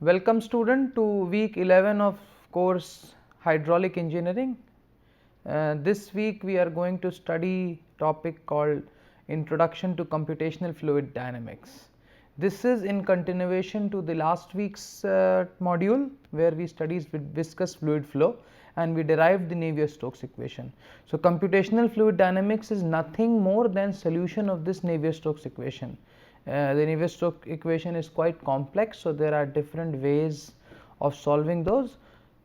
Welcome student to week 11 of course Hydraulic Engineering. This week we are going to study topic called Introduction to Computational Fluid Dynamics. This is in continuation to the last week's module where we studied viscous fluid flow and we derived the Navier-Stokes equation. So, computational fluid dynamics is nothing more than solution of this Navier-Stokes equation. The Navier-Stokes equation is quite complex, so there are different ways of solving those.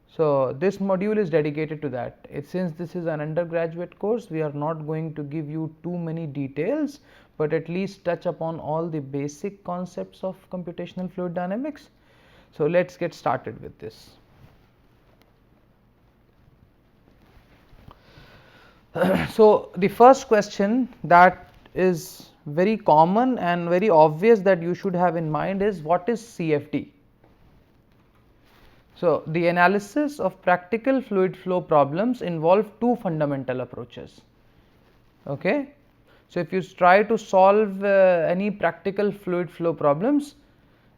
So, this module is dedicated to that. Since this is an undergraduate course, we are not going to give you too many details, but at least touch upon all the basic concepts of computational fluid dynamics. So, let us get started with this. So, the first question that is very common and very obvious that you should have in mind is what is CFD? So, the analysis of practical fluid flow problems involve two fundamental approaches. Okay. So, if you try to solve any practical fluid flow problems,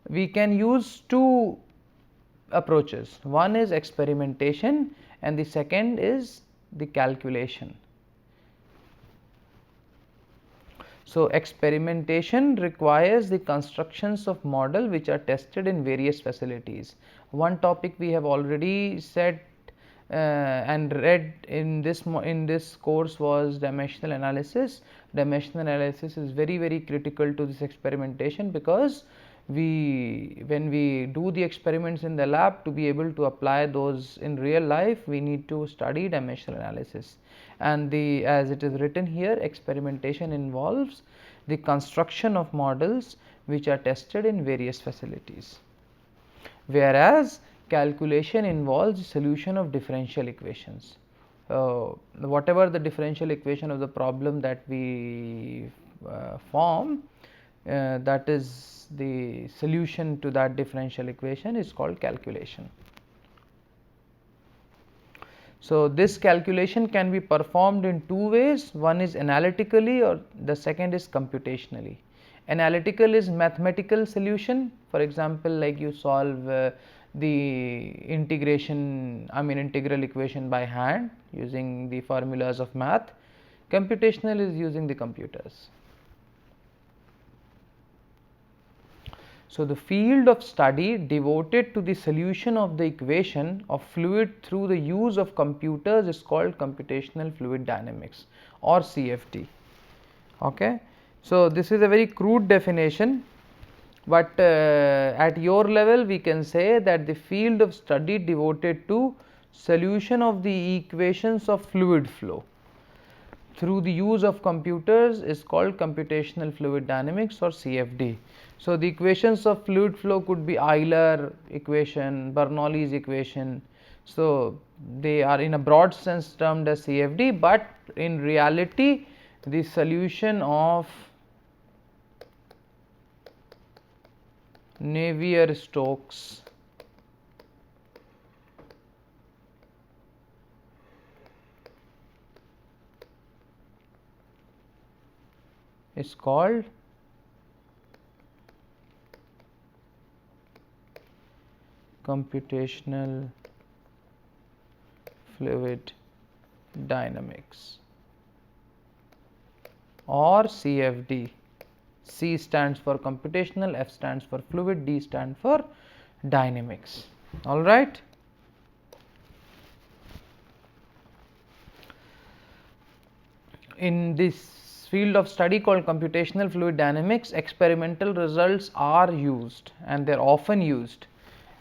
we can use two approaches. One is experimentation and the second is the calculation. So, experimentation requires the constructions of model which are tested in various facilities. One topic we have already said and read in this course was dimensional analysis. Dimensional analysis is very critical to this experimentation because when we do the experiments in the lab, to be able to apply those in real life, we need to study dimensional analysis. And as it is written here, experimentation involves the construction of models which are tested in various facilities, whereas calculation involves solution of differential equations. Whatever the differential equation of the problem that we form, that is the solution to that differential equation is called calculation. So, this calculation can be performed in two ways. One is analytically or the second is computationally. Analytical is mathematical solution, for example, like you solve the integral equation by hand using the formulas of math. Computational is using the computers. So, the field of study devoted to the solution of the equation of fluid through the use of computers is called computational fluid dynamics or CFD. Okay. So, this is a very crude definition, but at your level we can say that the field of study devoted to solution of the equations of fluid flow through the use of computers is called computational fluid dynamics or CFD. So, the equations of fluid flow could be Euler equation, Bernoulli's equation. So, they are in a broad sense termed as CFD, but in reality the solution of Navier-Stokes is called computational fluid dynamics or CFD. C stands for computational, F stands for fluid, D stands for dynamics. All right. In this field of study called computational fluid dynamics, experimental results are used and they are often used.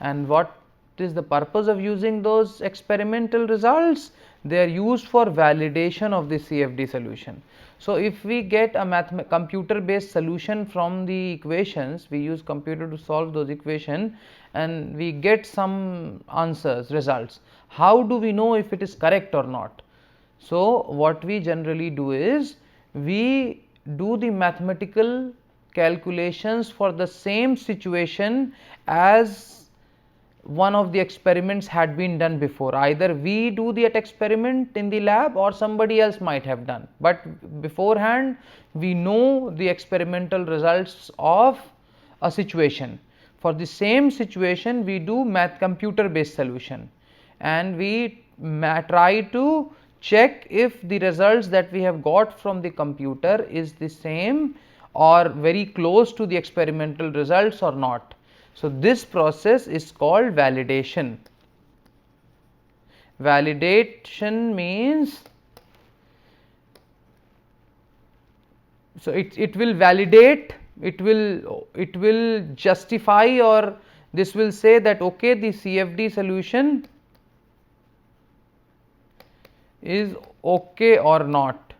And what is the purpose of using those experimental results? They are used for validation of the CFD solution. So, if we get a computer based solution from the equations, we use computer to solve those equations and we get some answers, results. How do we know if it is correct or not? So, what we generally do is we do the mathematical calculations for the same situation as one of the experiments had been done before. Either we do that experiment in the lab or somebody else might have done, but beforehand we know the experimental results of a situation. for the same situation we do computer based solution, and we try to check if the results that we have got from the computer is the same or very close to the experimental results or not. So, this process is called validation. Validation means, so it will validate, it will justify, or this will say that okay, the CFD solution is okay or not.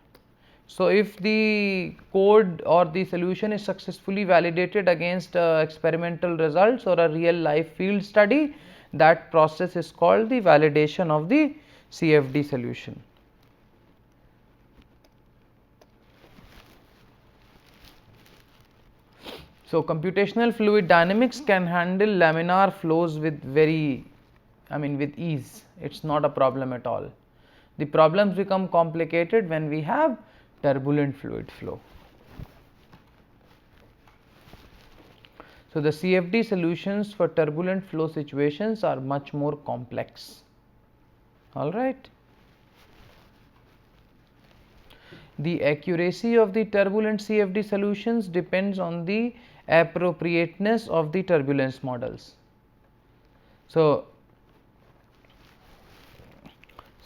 So, if the code or the solution is successfully validated against experimental results or a real life field study, that process is called the validation of the CFD solution. So, computational fluid dynamics can handle laminar flows with with ease. It is not a problem at all. The problems become complicated when we have turbulent fluid flow. So, the CFD solutions for turbulent flow situations are much more complex. All right. The accuracy of the turbulent CFD solutions depends on the appropriateness of the turbulence models. So,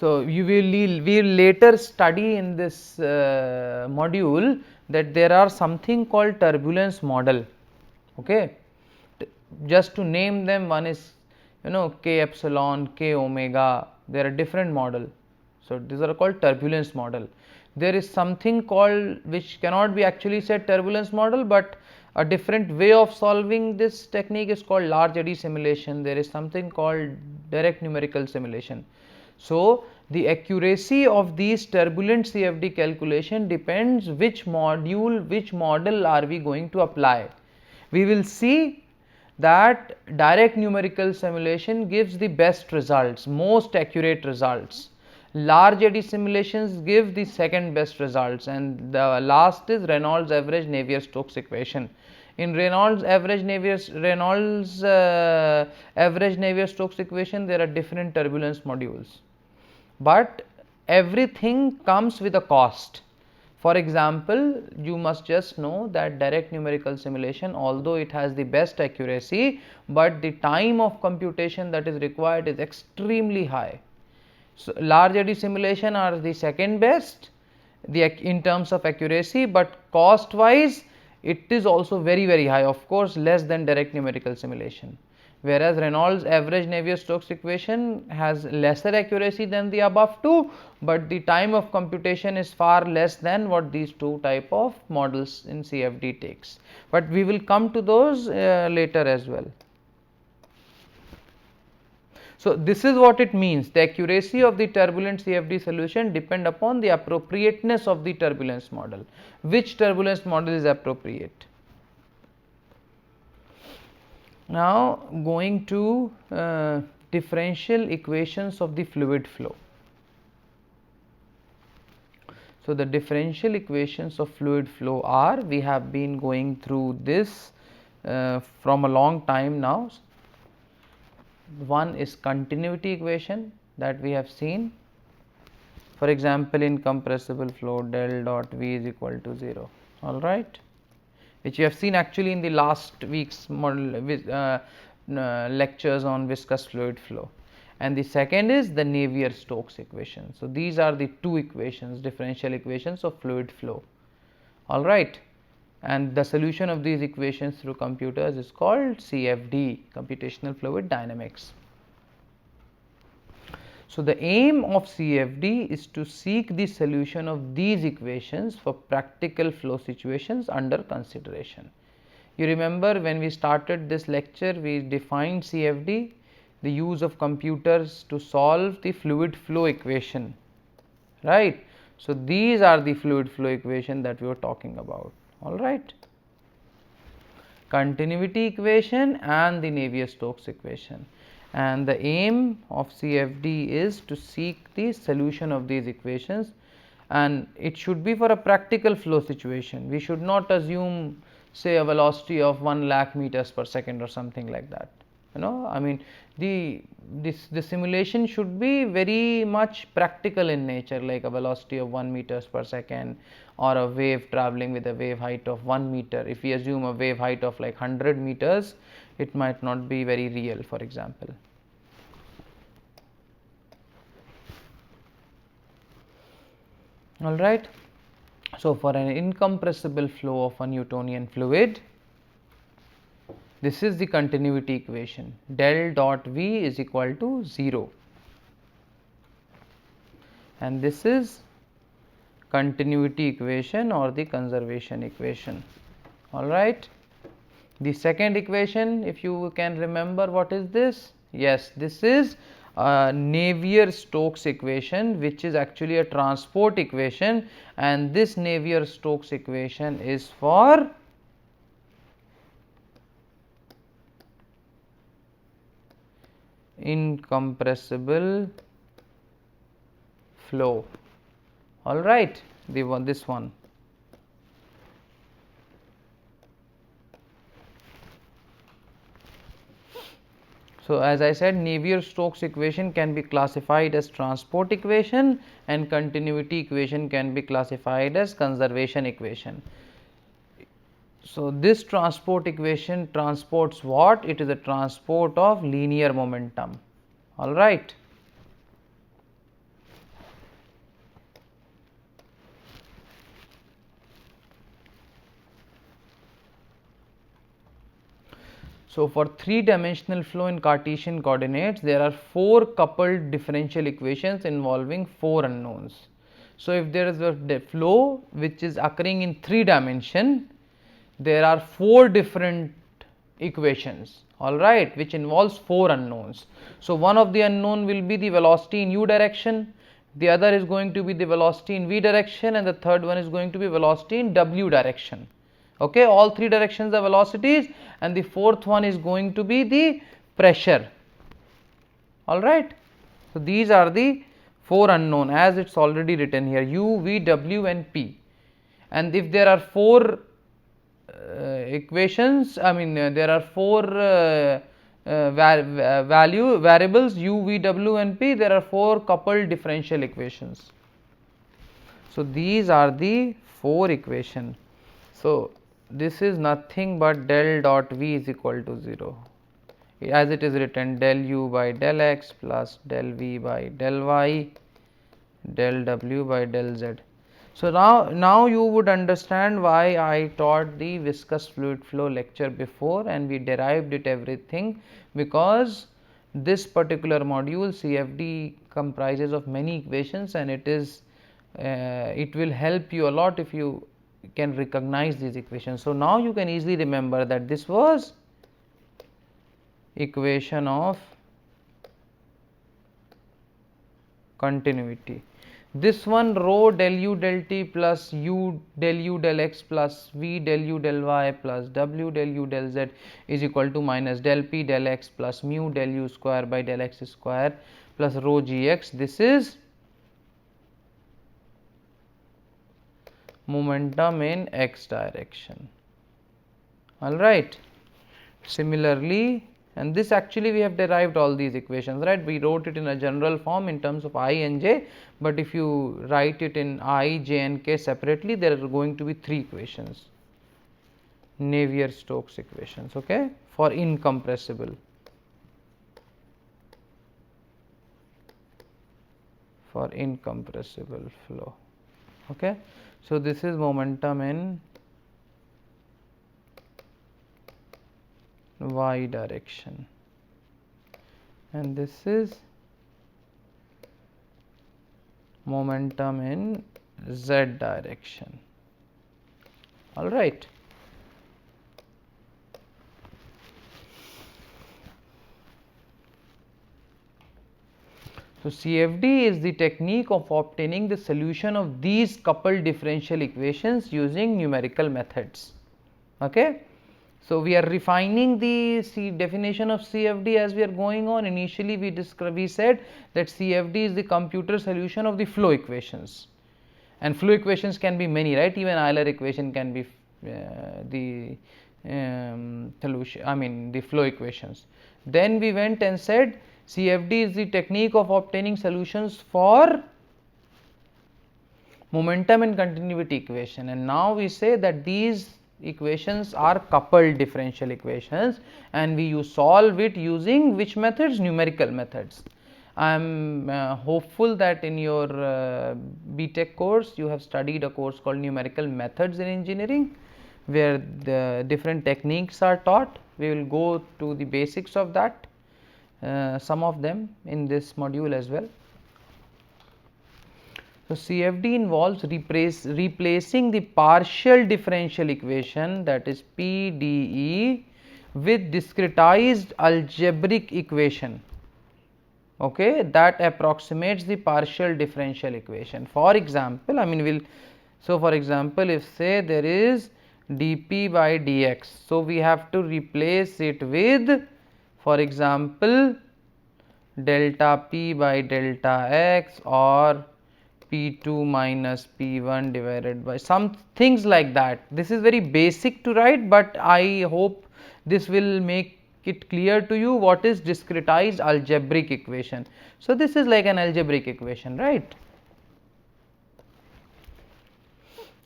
we will later study in this module that there are something called turbulence model. Okay, just to name them, one is K epsilon, K omega. There are different model. So, these are called turbulence model. There is something called, which cannot be actually said turbulence model, but a different way of solving this technique is called large eddy simulation. There is something called direct numerical simulation. So, the accuracy of these turbulent CFD calculation depends which model are we going to apply. We will see that direct numerical simulation gives the best results, most accurate results. Large eddy simulations give the second best results, and the last is Reynolds average Navier-Stokes equation. In Reynolds average Navier-Stokes equation, there are different turbulence modules, but everything comes with a cost. For example, you must just know that direct numerical simulation, although it has the best accuracy, but the time of computation that is required is extremely high. So, large eddy simulation are the second best in terms of accuracy, but cost wise it is also very high, of course less than direct numerical simulation. Whereas Reynolds average Navier-Stokes equation has lesser accuracy than the above two, but the time of computation is far less than what these two type of models in CFD takes. But we will come to those later as well. So, this is what it means. The accuracy of the turbulent CFD solution depend upon the appropriateness of the turbulence model. Which turbulence model is appropriate? Now, going to differential equations of the fluid flow. So, the differential equations of fluid flow are, we have been going through this from a long time now. One is continuity equation that we have seen, for example, in compressible flow del dot V is equal to 0, all right, which you have seen actually in the last week's model lectures on viscous fluid flow. And the second is the Navier-Stokes equation. So, these are the two equations, differential equations of fluid flow, all right, and the solution of these equations through computers is called CFD, computational fluid dynamics. So, the aim of CFD is to seek the solution of these equations for practical flow situations under consideration. You remember when we started this lecture, we defined CFD, the use of computers to solve the fluid flow equation, right. So, these are the fluid flow equation that we were talking about, all right. Continuity equation and the Navier-Stokes equation, and the aim of CFD is to seek the solution of these equations, and it should be for a practical flow situation. We should not assume say a velocity of 1 lakh meters per second or something like that. I mean, the simulation should be very much practical in nature, like a velocity of 1 meters per second, or a wave traveling with a wave height of 1 meter. If we assume a wave height of like 100 meters, it might not be very real, for example. All right. So for an incompressible flow of a Newtonian fluid, this is the continuity equation. Del dot V is equal to 0, and this is continuity equation or the conservation equation. All right. The second equation, if you can remember, what is this? Yes, this is Navier-Stokes equation, which is actually a transport equation, and this Navier-Stokes equation is for incompressible flow. All right, this one. So as I said, Navier-Stokes equation can be classified as transport equation, and continuity equation can be classified as conservation equation. So this transport equation transports what? It is a transport of linear momentum. All right. So for 3-dimensional flow in Cartesian coordinates, there are 4 coupled differential equations involving 4 unknowns. So if there is a flow which is occurring in 3 dimension, there are 4 different equations, all right, which involves 4 unknowns. So one of the unknown will be the velocity in u direction, the other is going to be the velocity in v direction, and the third one is going to be velocity in w direction. Okay, all 3 directions are velocities, and the fourth one is going to be the pressure. All right. So these are the 4 unknown, as it's already written here, u, v, w and p. And if there are 4 equations, there are 4 variables u, v, w and p, there are 4 coupled differential equations. So these are the 4 equations. So this is nothing but del dot v is equal to 0, as it is written, del u by del x plus del v by del y, del w by del z. So now you would understand why I taught the viscous fluid flow lecture before, and we derived it everything, because this particular module CFD comprises of many equations, and it will help you a lot if you can recognize these equations. So now you can easily remember that this was equation of continuity. This one, rho del u del t plus u del u del x plus v del u del y plus w del u del z is equal to minus del p del x plus mu del u square by del x square plus rho gx. This is momentum in x direction. All right. Similarly, and this actually we have derived all these equations, right? We wrote it in a general form in terms of I and j, but if you write it in I, j and k separately, there are going to be 3 equations, Navier-Stokes equations, okay, for incompressible flow. Okay, so this is momentum in y direction, and this is momentum in z direction. All right. So CFD is the technique of obtaining the solution of these coupled differential equations using numerical methods. Okay. So we are refining the definition of CFD as we are going on. Initially we said that CFD is the computer solution of the flow equations, and flow equations can be many, right? Even Euler equation can be the solution, I mean the flow equations. Then we went and said CFD is the technique of obtaining solutions for momentum and continuity equation, and now we say that these equations are coupled differential equations, and you solve it using which methods? Numerical methods. I am hopeful that in your BTech course you have studied a course called numerical methods in engineering, where the different techniques are taught. We will go to the basics of that, some of them in this module as well. So, CFD involves replacing the partial differential equation, that is PDE, with discretized algebraic equation, okay, that approximates the partial differential equation. For example, I mean for example, if say there is dp by dx, so we have to replace it with, for example, delta p by delta x, or P2 minus P1 divided by some things like that. This is very basic to write, but I hope this will make it clear to you what is discretized algebraic equation. So, this is like an algebraic equation, right.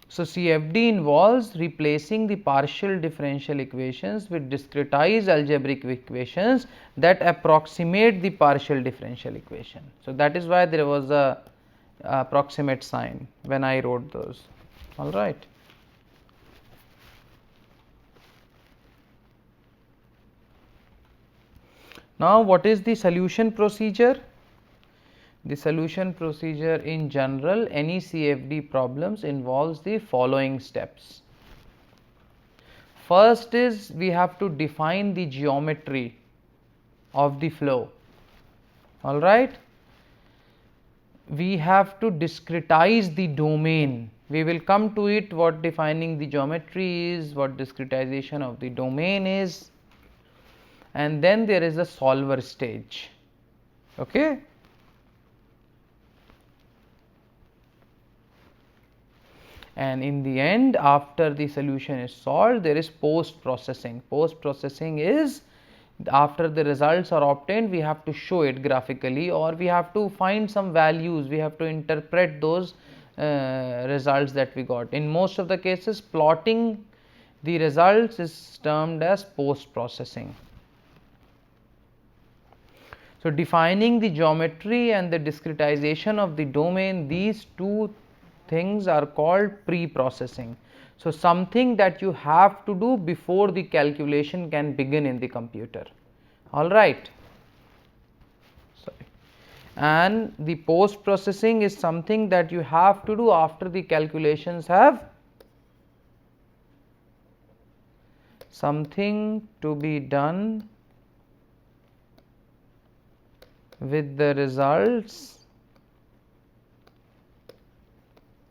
So, CFD involves replacing the partial differential equations with discretized algebraic equations that approximate the partial differential equation. So, that is why there was a approximate sign when I wrote those, all right. Now, what is the solution procedure? The solution procedure in general, any CFD problems involves the following steps. First is we have to define the geometry of the flow, all right. We have to discretize the domain. We will come to it, what defining the geometry is, what discretization of the domain is, and then there is a solver stage, okay. And in the end, after the solution is solved, there is post processing. Post processing is after the results are obtained, we have to show it graphically, or we have to find some values, we have to interpret those results that we got. In most of the cases, plotting the results is termed as post processing. So, defining the geometry and the discretization of the domain, these two things are called pre-processing. So, something that you have to do before the calculation can begin in the computer, all right. Sorry. And the post processing is something that you have to do after the calculations have something to be done with the results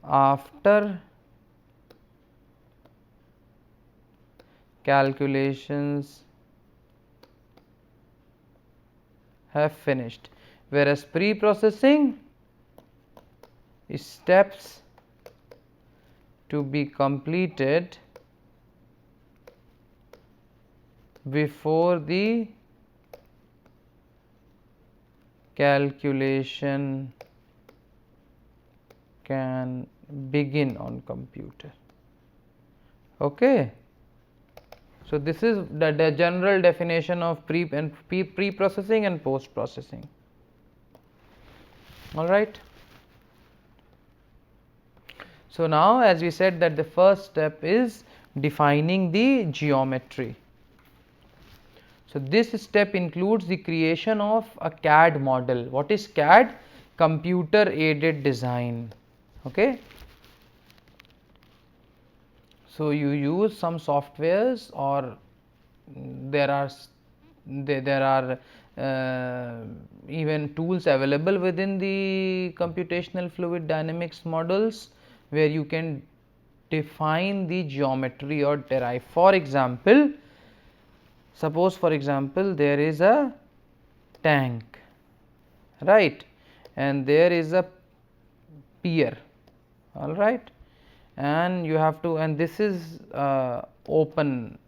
after calculations have finished, whereas pre-processing is steps to be completed before the calculation can begin on computer, okay. So, this is the general definition of pre-processing and post-processing, all right. So, now as we said that the first step is defining the geometry. So, this step includes the creation of a CAD model. What is CAD? Computer aided design, okay. So, you use some softwares, or there are even tools available within the computational fluid dynamics models, where you can define the geometry or derive. For example, suppose for example there is a tank, right, and there is a pier, all right, and you have to, and this is open,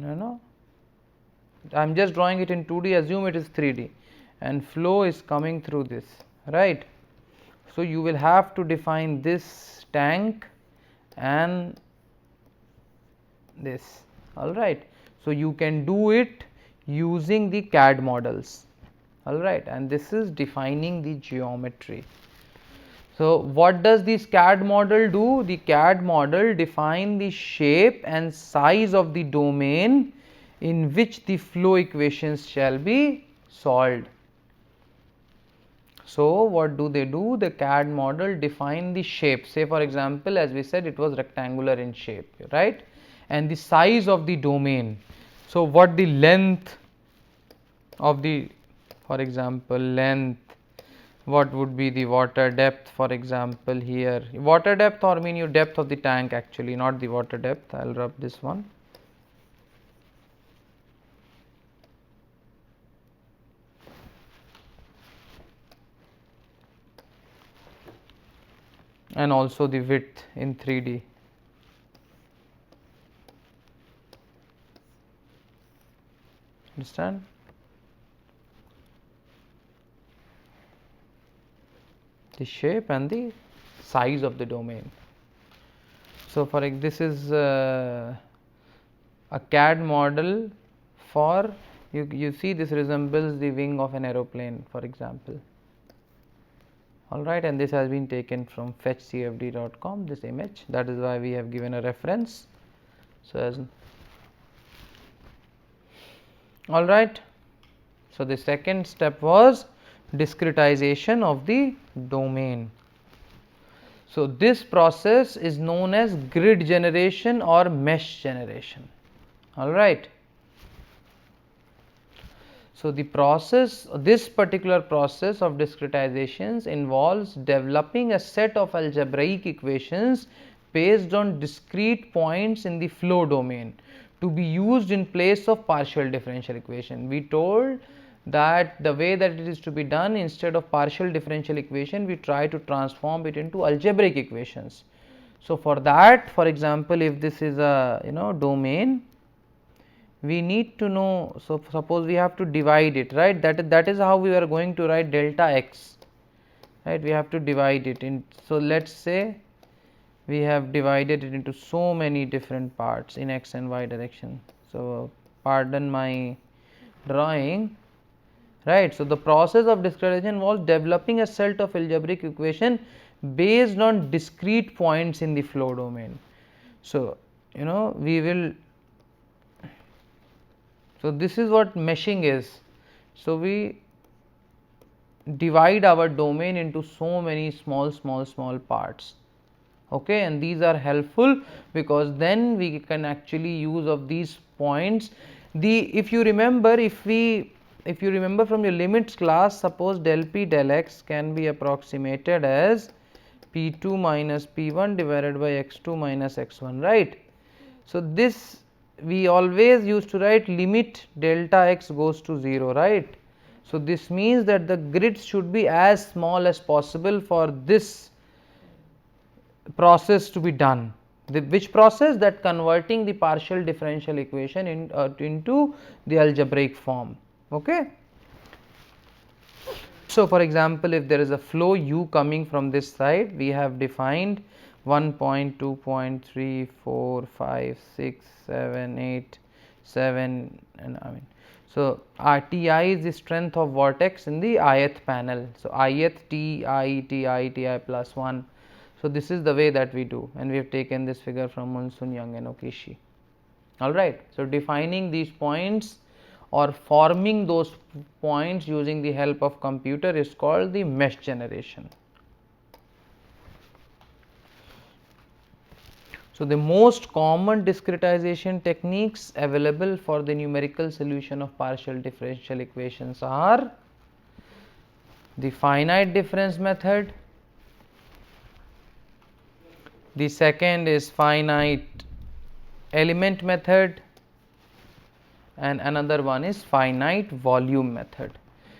I am just drawing it in 2D, assume it is 3D, and flow is coming through this, right. So, you will have to define this tank and this, alright. So, you can do it using the CAD models, alright, and this is defining the geometry. So, what does this CAD model do? The CAD model define the shape and size of the domain in which the flow equations shall be solved. So, what do they do? The CAD model define the shape. Say for example, as we said, it was rectangular in shape, right, and the size of the domain. So, what the length of the, for example, length, what would be the water depth, for example, here water depth, or mean your depth of the tank, actually not the water depth. I will rub this one. And also the width in 3D. Understand? The shape and the size of the domain. So, for this is a CAD model for, you see this resembles the wing of an aeroplane, for example, alright, and this has been taken from fetchcfd.com, this image, that is why we have given a reference. So, as alright. So, the second step was discretization of the domain. So, this process is known as grid generation or mesh generation, alright. So, the process, this particular process of discretizations involves developing a set of algebraic equations based on discrete points in the flow domain to be used in place of partial differential equation. We told that the way that it is to be done, instead of partial differential equation, we try to transform it into algebraic equations. So, for that, for example, if this is a domain, we need to know, so suppose we have to divide it, right, that is how we are going to write delta x, right, we have to divide it in. So, let us say we have divided it into so many different parts in x and y direction. So, pardon my drawing, right. So, the process of discretization was developing a set of algebraic equation based on discrete points in the flow domain. So, we will, so this is what meshing is. So, we divide our domain into so many small parts, okay, and these are helpful because then we can actually use of these points. If you remember, if you remember from your limits class, suppose del p del x can be approximated as p2 minus p1 divided by x2 minus x1, right. So, this we always used to write limit delta x goes to 0, right. So, this means that the grids should be as small as possible for this process to be done. Which process? That converting the partial differential equation into the algebraic form, okay. So, for example, if there is a flow u coming from this side, we have defined 1 point, 2 point, 3, 4, 5, 6, 7, 8, 7, and I mean. So, Ti is the strength of vortex in the ith panel. So, ith Ti plus 1. So, this is the way that we do, and we have taken this figure from Munson, Young and Okishi, alright. So, defining these points or forming those points using the help of computer is called the mesh generation. So, the most common discretization techniques available for the numerical solution of partial differential equations are the finite difference method, the second is finite element method, and another one is finite volume method.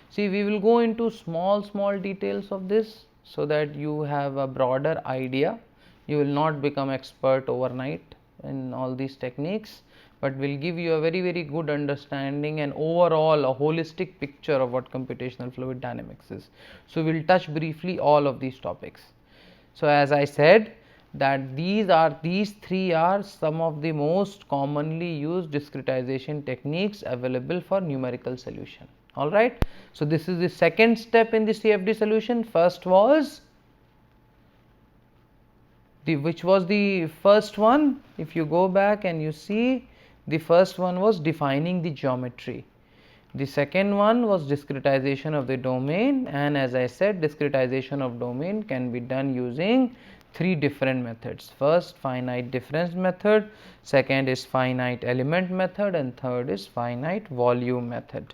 See, we will go into small details of this so that you have a broader idea. You will not become expert overnight in all these techniques, but will give you a very good understanding and overall a holistic picture of what computational fluid dynamics is. So we'll touch briefly all of these topics. So as I said that these three are some of the most commonly used discretization techniques available for numerical solution. All right. So this is the second step in the CFD solution. First was which was the first one? If you go back and you see, the first one was defining the geometry. The second one was discretization of the domain, and as I said, discretization of domain can be done using three different methods. First, finite difference method, second is finite element method, and third is finite volume method.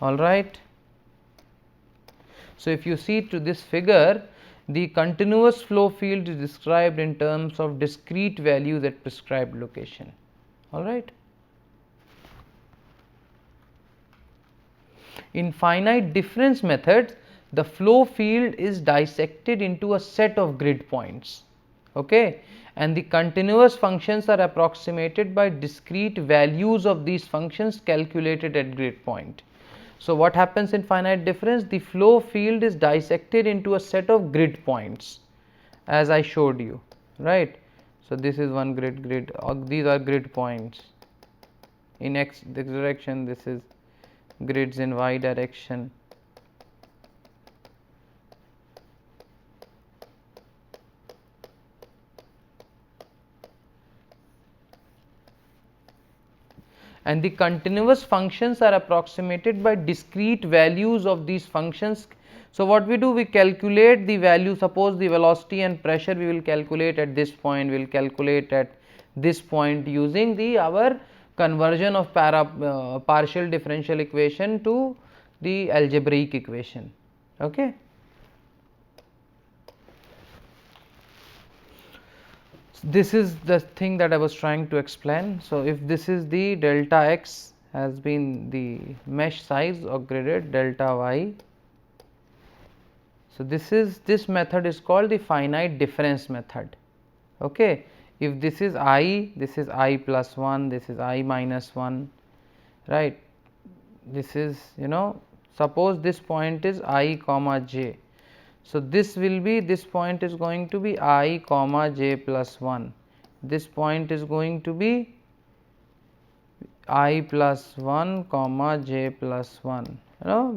All right. So if you see to this figure, the continuous flow field is described in terms of discrete values at prescribed location. All right. In finite difference method, the flow field is dissected into a set of grid points, okay, and the continuous functions are approximated by discrete values of these functions calculated at grid point. So what happens in finite difference? The flow field is dissected into a set of grid points, as I showed you, right? So this is one grid, these are grid points in x direction, this is grids in y direction. And the continuous functions are approximated by discrete values of these functions. So what we do, we calculate the value. Suppose the velocity and pressure we will calculate at this point, we will calculate at this point using our conversion of partial differential equation to the algebraic equation, okay. This is the thing that I was trying to explain. So if this is the delta x has been the mesh size or gridded delta y. So this method is called the finite difference method, okay. If this is I plus 1, this is I minus 1, right. This is, suppose this point is I comma j. So this will be, this point is going to be I comma j plus 1, this point is going to be I plus 1 comma j plus 1,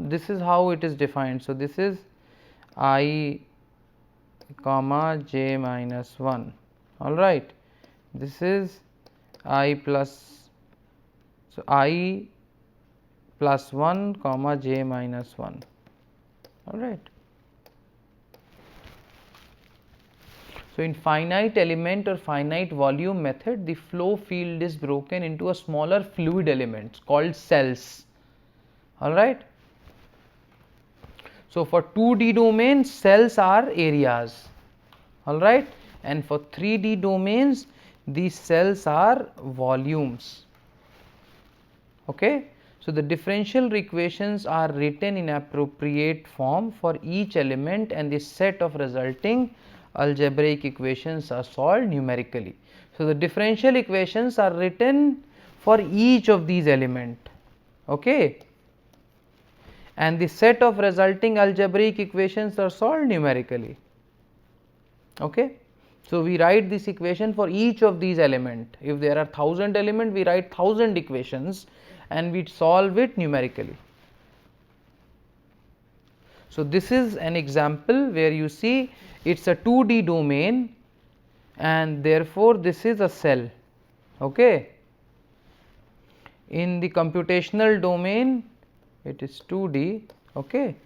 this is how it is defined. So this is I comma j minus 1, all right. This is I plus, so I plus 1 comma j minus 1, all right. So in finite element or finite volume method, the flow field is broken into a smaller fluid elements called cells, all right. So for 2D domain, cells are areas, all right, and for 3D domains, these cells are volumes, okay. So the differential equations are written in appropriate form for each element, and the set of resulting algebraic equations are solved numerically. So the differential equations are written for each of these elements, okay, and the set of resulting algebraic equations are solved numerically, okay. So we write this equation for each of these elements. If there are 1000 elements, we write 1000 equations and we solve it numerically. So this is an example where you see it's a 2D domain and therefore this is a cell, okay. In the computational domain it is 2D, okay.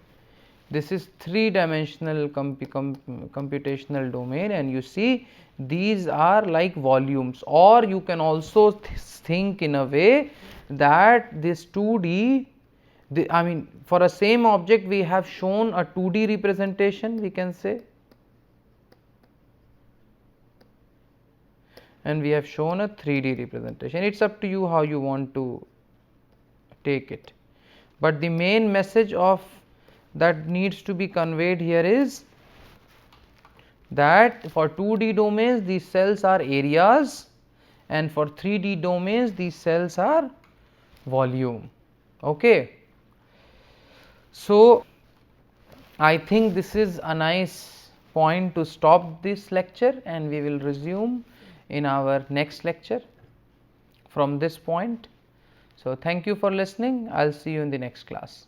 This is 3-dimensional computational domain, and you see these are like volumes, or you can also think in a way that this 2D, I mean for a same object we have shown a 2D representation, we can say, and we have shown a 3D representation. It's up to you how you want to take it, but the main message of that needs to be conveyed here is that for 2D domains these cells are areas, and for 3D domains these cells are volume. Okay. So, I think this is a nice point to stop this lecture, and we will resume in our next lecture from this point. So, thank you for listening. I will see you in the next class.